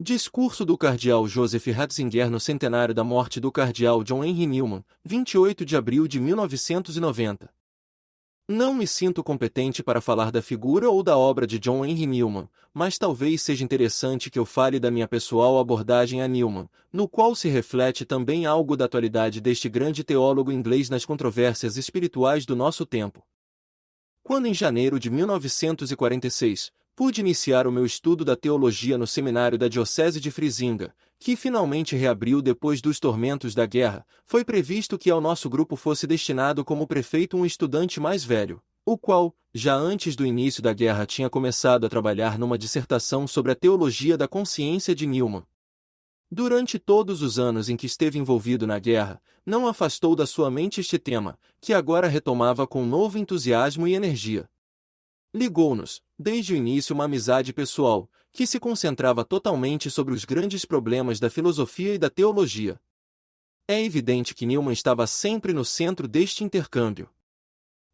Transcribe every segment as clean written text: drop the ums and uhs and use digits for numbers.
Discurso do cardeal Joseph Ratzinger no centenário da morte do cardeal John Henry Newman, 28 de abril de 1990. Não me sinto competente para falar da figura ou da obra de John Henry Newman, mas talvez seja interessante que eu fale da minha pessoal abordagem a Newman, no qual se reflete também algo da atualidade deste grande teólogo inglês nas controvérsias espirituais do nosso tempo. Quando em janeiro de 1946, pude iniciar o meu estudo da teologia no seminário da Diocese de Frisinga, que finalmente reabriu depois dos tormentos da guerra, foi previsto que ao nosso grupo fosse destinado como prefeito um estudante mais velho, o qual, já antes do início da guerra tinha começado a trabalhar numa dissertação sobre a teologia da consciência de Newman. Durante todos os anos em que esteve envolvido na guerra, não afastou da sua mente este tema, que agora retomava com novo entusiasmo e energia. Ligou-nos, desde o início, uma amizade pessoal, que se concentrava totalmente sobre os grandes problemas da filosofia e da teologia. É evidente que Newman estava sempre no centro deste intercâmbio.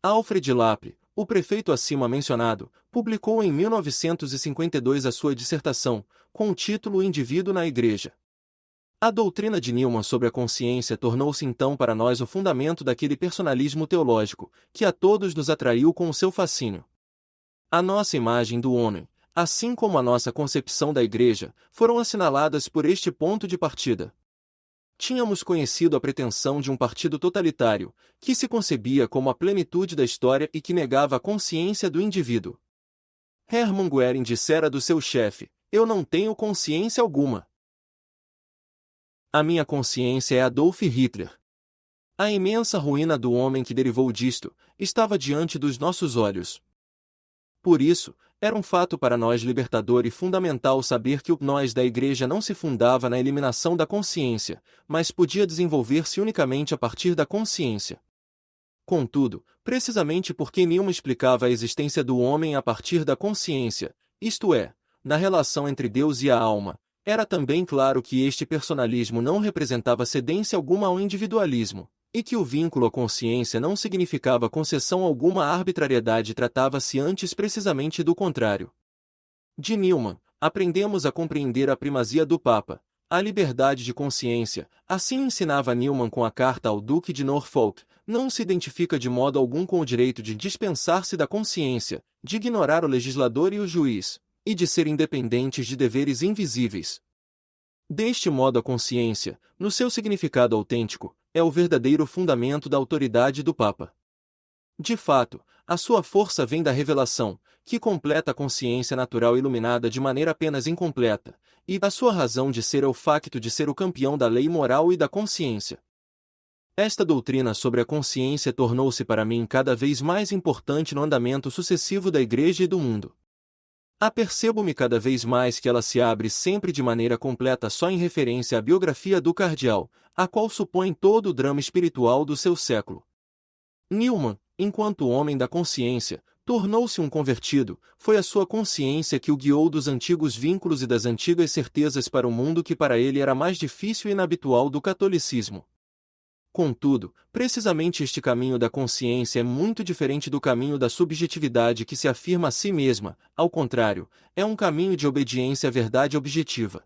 Alfred Lapre, o prefeito acima mencionado, publicou em 1952 a sua dissertação, com o título O Indivíduo na Igreja. A doutrina de Newman sobre a consciência tornou-se então para nós o fundamento daquele personalismo teológico, que a todos nos atraiu com o seu fascínio. A nossa imagem do homem, assim como a nossa concepção da Igreja, foram assinaladas por este ponto de partida. Tínhamos conhecido a pretensão de um partido totalitário, que se concebia como a plenitude da história e que negava a consciência do indivíduo. Hermann Göring dissera do seu chefe: "Eu não tenho consciência alguma. A minha consciência é Adolf Hitler." A imensa ruína do homem que derivou disto estava diante dos nossos olhos. Por isso, era um fato para nós libertador e fundamental saber que o nós da Igreja não se fundava na eliminação da consciência, mas podia desenvolver-se unicamente a partir da consciência. Contudo, precisamente porque Newman explicava a existência do homem a partir da consciência, isto é, na relação entre Deus e a alma, era também claro que este personalismo não representava cedência alguma ao individualismo, e que o vínculo à consciência não significava concessão alguma à arbitrariedade, tratava-se antes precisamente do contrário. De Newman, aprendemos a compreender a primazia do Papa, a liberdade de consciência, assim ensinava Newman com a carta ao Duque de Norfolk, não se identifica de modo algum com o direito de dispensar-se da consciência, de ignorar o legislador e o juiz, e de ser independentes de deveres invisíveis. Deste modo a consciência, no seu significado autêntico, é o verdadeiro fundamento da autoridade do Papa. De fato, a sua força vem da revelação, que completa a consciência natural iluminada de maneira apenas incompleta, e a sua razão de ser é o facto de ser o campeão da lei moral e da consciência. Esta doutrina sobre a consciência tornou-se para mim cada vez mais importante no andamento sucessivo da Igreja e do mundo. Apercebo-me cada vez mais que ela se abre sempre de maneira completa só em referência à biografia do cardeal, a qual supõe todo o drama espiritual do seu século. Newman, enquanto homem da consciência, tornou-se um convertido, foi a sua consciência que o guiou dos antigos vínculos e das antigas certezas para o mundo que para ele era mais difícil e inabitual do catolicismo. Contudo, precisamente este caminho da consciência é muito diferente do caminho da subjetividade que se afirma a si mesma, ao contrário, é um caminho de obediência à verdade objetiva.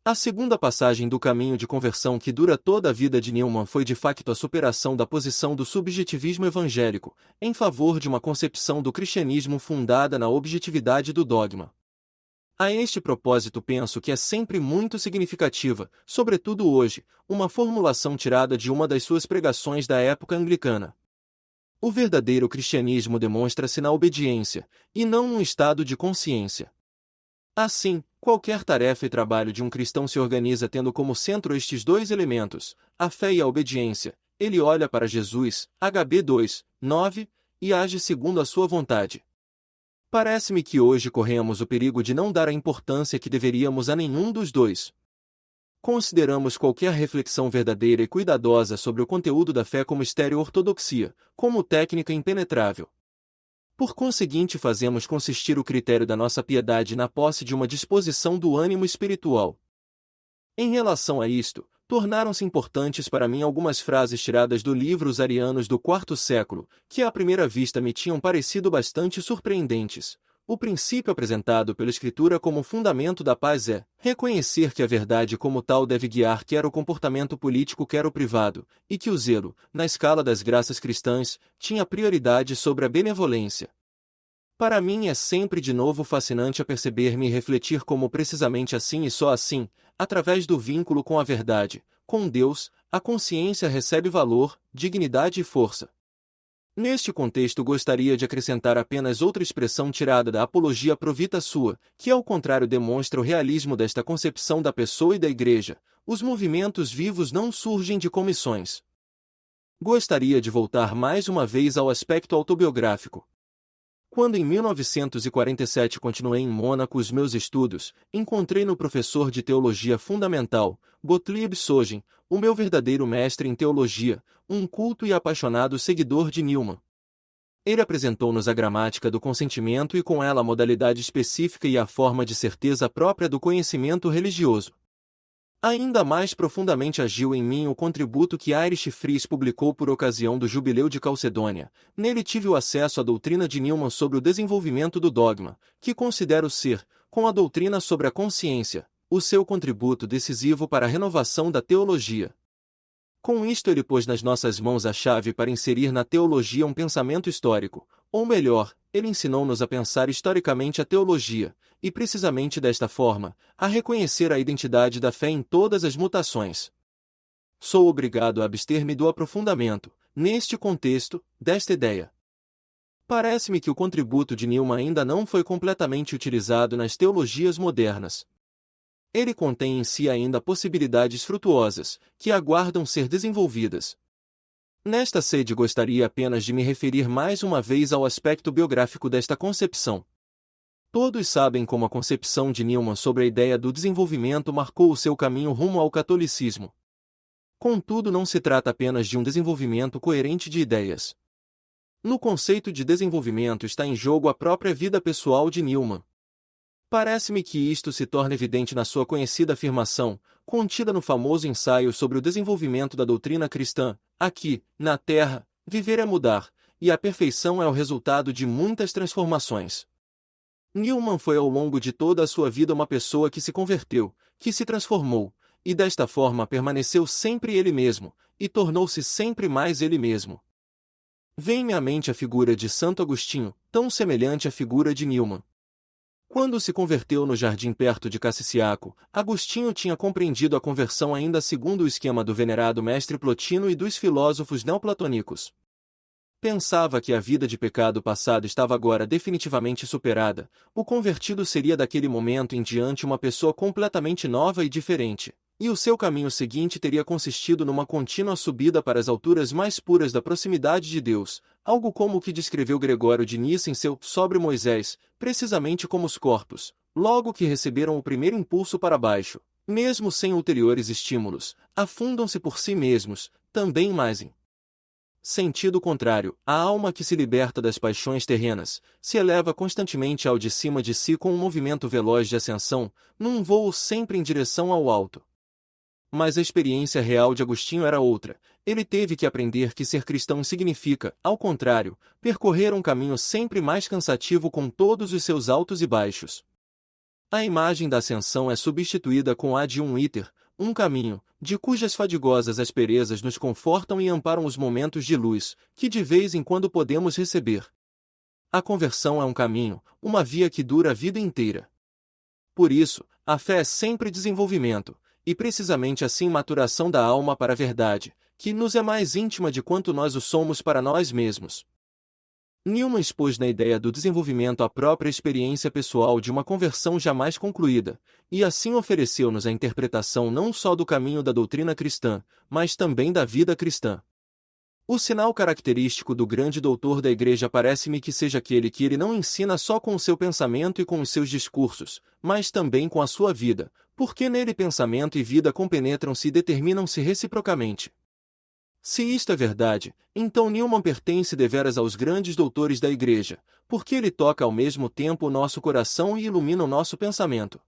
A segunda passagem do caminho de conversão que dura toda a vida de Newman foi de facto a superação da posição do subjetivismo evangélico, em favor de uma concepção do cristianismo fundada na objetividade do dogma. A este propósito penso que é sempre muito significativa, sobretudo hoje, uma formulação tirada de uma das suas pregações da época anglicana. O verdadeiro cristianismo demonstra-se na obediência, e não num estado de consciência. Assim, qualquer tarefa e trabalho de um cristão se organiza tendo como centro estes dois elementos, a fé e a obediência. Ele olha para Jesus, HB 2, 9, e age segundo a sua vontade. Parece-me que hoje corremos o perigo de não dar a importância que deveríamos a nenhum dos dois. Consideramos qualquer reflexão verdadeira e cuidadosa sobre o conteúdo da fé como estéreo-ortodoxia, como técnica impenetrável. Por conseguinte, fazemos consistir o critério da nossa piedade na posse de uma disposição do ânimo espiritual. Em relação a isto, tornaram-se importantes para mim algumas frases tiradas do livro Os Arianos do IV século, que à primeira vista me tinham parecido bastante surpreendentes, o princípio apresentado pela Escritura como fundamento da paz é reconhecer que a verdade como tal deve guiar quer o comportamento político quer o privado, e que o zelo, na escala das graças cristãs, tinha prioridade sobre a benevolência. Para mim é sempre de novo fascinante a perceber-me e refletir como precisamente assim e só assim, através do vínculo com a verdade, com Deus, a consciência recebe valor, dignidade e força. Neste contexto gostaria de acrescentar apenas outra expressão tirada da Apologia Pro Vita Sua, que ao contrário demonstra o realismo desta concepção da pessoa e da Igreja: os movimentos vivos não surgem de comissões. Gostaria de voltar mais uma vez ao aspecto autobiográfico. Quando em 1947 continuei em Mônaco os meus estudos, encontrei no professor de teologia fundamental, Gottlieb Sogen, o meu verdadeiro mestre em teologia, um culto e apaixonado seguidor de Newman. Ele apresentou-nos a gramática do consentimento e com ela a modalidade específica e a forma de certeza própria do conhecimento religioso. Ainda mais profundamente agiu em mim o contributo que Irish Fries publicou por ocasião do Jubileu de Calcedônia. Nele tive o acesso à doutrina de Newman sobre o desenvolvimento do dogma, que considero ser, com a doutrina sobre a consciência, o seu contributo decisivo para a renovação da teologia. Com isto ele pôs nas nossas mãos a chave para inserir na teologia um pensamento histórico, ou melhor, ele ensinou-nos a pensar historicamente a teologia, e precisamente desta forma, a reconhecer a identidade da fé em todas as mutações. Sou obrigado a abster-me do aprofundamento, neste contexto, desta ideia. Parece-me que o contributo de Newman ainda não foi completamente utilizado nas teologias modernas. Ele contém em si ainda possibilidades frutuosas, que aguardam ser desenvolvidas. Nesta sede gostaria apenas de me referir mais uma vez ao aspecto biográfico desta concepção. Todos sabem como a concepção de Newman sobre a ideia do desenvolvimento marcou o seu caminho rumo ao catolicismo. Contudo, não se trata apenas de um desenvolvimento coerente de ideias. No conceito de desenvolvimento está em jogo a própria vida pessoal de Newman. Parece-me que isto se torna evidente na sua conhecida afirmação, contida no famoso ensaio sobre o desenvolvimento da doutrina cristã: aqui, na Terra, viver é mudar, e a perfeição é o resultado de muitas transformações. Newman foi ao longo de toda a sua vida uma pessoa que se converteu, que se transformou, e desta forma permaneceu sempre ele mesmo, e tornou-se sempre mais ele mesmo. Vem-me à mente a figura de Santo Agostinho, tão semelhante à figura de Newman. Quando se converteu no jardim perto de Cassiciaco, Agostinho tinha compreendido a conversão ainda segundo o esquema do venerado mestre Plotino e dos filósofos neoplatônicos. Pensava que a vida de pecado passado estava agora definitivamente superada, o convertido seria daquele momento em diante uma pessoa completamente nova e diferente, e o seu caminho seguinte teria consistido numa contínua subida para as alturas mais puras da proximidade de Deus, algo como o que descreveu Gregório de Nissa em seu Sobre Moisés, precisamente como os corpos, logo que receberam o primeiro impulso para baixo, mesmo sem ulteriores estímulos, afundam-se por si mesmos, também mais em sentido contrário, a alma que se liberta das paixões terrenas, se eleva constantemente ao de cima de si com um movimento veloz de ascensão, num voo sempre em direção ao alto. Mas a experiência real de Agostinho era outra. Ele teve que aprender que ser cristão significa, ao contrário, percorrer um caminho sempre mais cansativo com todos os seus altos e baixos. A imagem da ascensão é substituída com a de um iter, um caminho, de cujas fadigosas asperezas nos confortam e amparam os momentos de luz, que de vez em quando podemos receber. A conversão é um caminho, uma via que dura a vida inteira. Por isso, a fé é sempre desenvolvimento, e precisamente assim maturação da alma para a verdade, que nos é mais íntima de quanto nós o somos para nós mesmos. Newman expôs na ideia do desenvolvimento a própria experiência pessoal de uma conversão jamais concluída, e assim ofereceu-nos a interpretação não só do caminho da doutrina cristã, mas também da vida cristã. O sinal característico do grande doutor da Igreja parece-me que seja aquele que ele não ensina só com o seu pensamento e com os seus discursos, mas também com a sua vida, porque nele pensamento e vida compenetram-se e determinam-se reciprocamente. Se isto é verdade, então Newman pertence deveras aos grandes doutores da Igreja, porque ele toca ao mesmo tempo o nosso coração e ilumina o nosso pensamento.